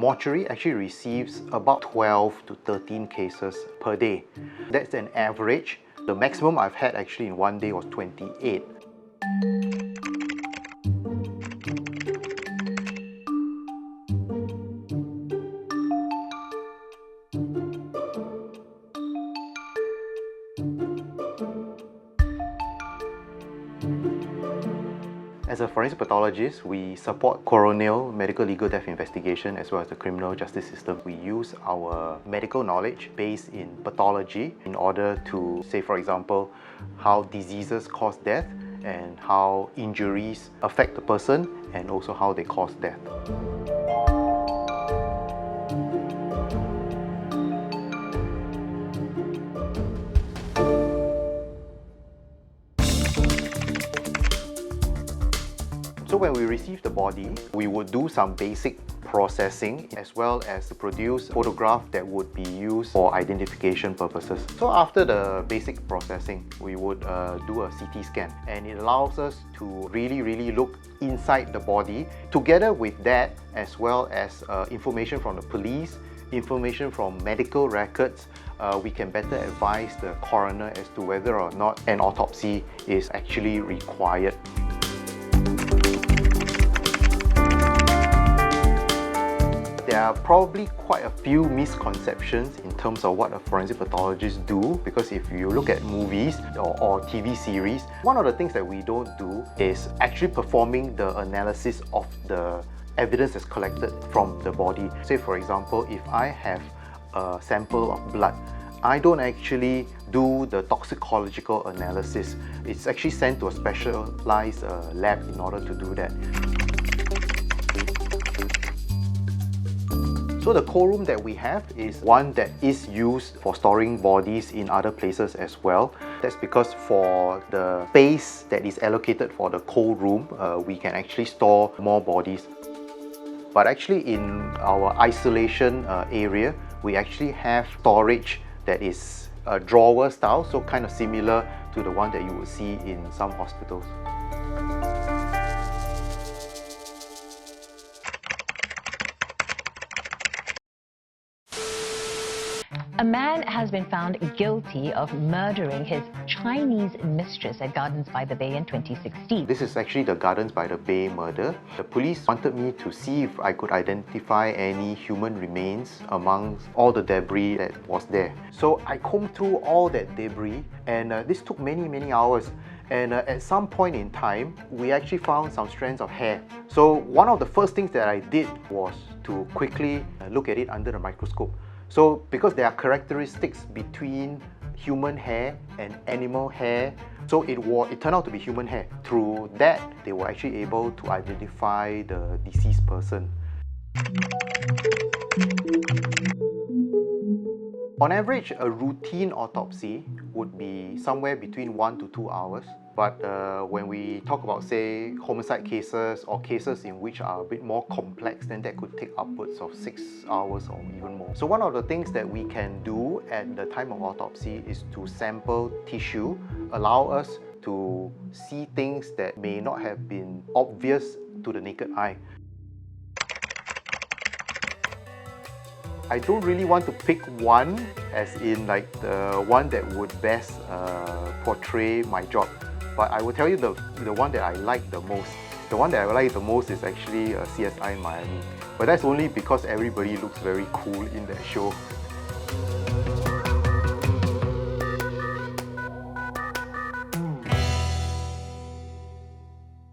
mortuary actually receives about 12 to 13 cases per day. That's an average. The maximum I've had actually in one day was 28. As a forensic pathologist, we support coronial medical legal death investigation as well as the criminal justice system. We use our medical knowledge based in pathology in order to say, for example, how diseases cause death and how injuries affect the person and also how they cause death. So when we receive the body, we would do some basic processing as well as to produce photograph that would be used for identification purposes. So after the basic processing, we would do a CT scan, and it allows us to really look inside the body. Together with that, as well as information from the police, information from medical records, we can better advise the coroner as to whether or not an autopsy is actually required. There are probably quite a few misconceptions in terms of what a forensic pathologist do, because if you look at movies or TV series, one of the things that we don't do is actually performing the analysis of the evidence that's collected from the body. Say for example, if I have a sample of blood, I don't actually do the toxicological analysis. It's actually sent to a specialized lab in order to do that. So the cold room that we have is one that is used for storing bodies in other places as well. That's because for the space that is allocated for the cold room, we can actually store more bodies. But actually in our isolation area, we actually have storage that is a drawer style, so kind of similar to the one that you would see in some hospitals. A man has been found guilty of murdering his Chinese mistress at Gardens by the Bay in 2016. This is actually the Gardens by the Bay murder. The police wanted me to see if I could identify any human remains amongst all the debris that was there. So I combed through all that debris, and this took many hours. And at some point in time, we actually found some strands of hair. So one of the first things that I did was to quickly look at it under the microscope. So because there are characteristics between human hair and animal hair, so it turned out to be human hair. Through that, they were actually able to identify the deceased person. On average, a routine autopsy would be somewhere between 1 to 2 hours. But when we talk about, say, homicide cases or cases in which are a bit more complex, then that could take upwards of 6 hours or even more. So one of the things that we can do at the time of autopsy is to sample tissue, allow us to see things that may not have been obvious to the naked eye. I don't really want to pick one as in like the one that would best portray my job. But I will tell you the one that I like the most. The one that I like the most is actually CSI in Miami. But that's only because everybody looks very cool in that show.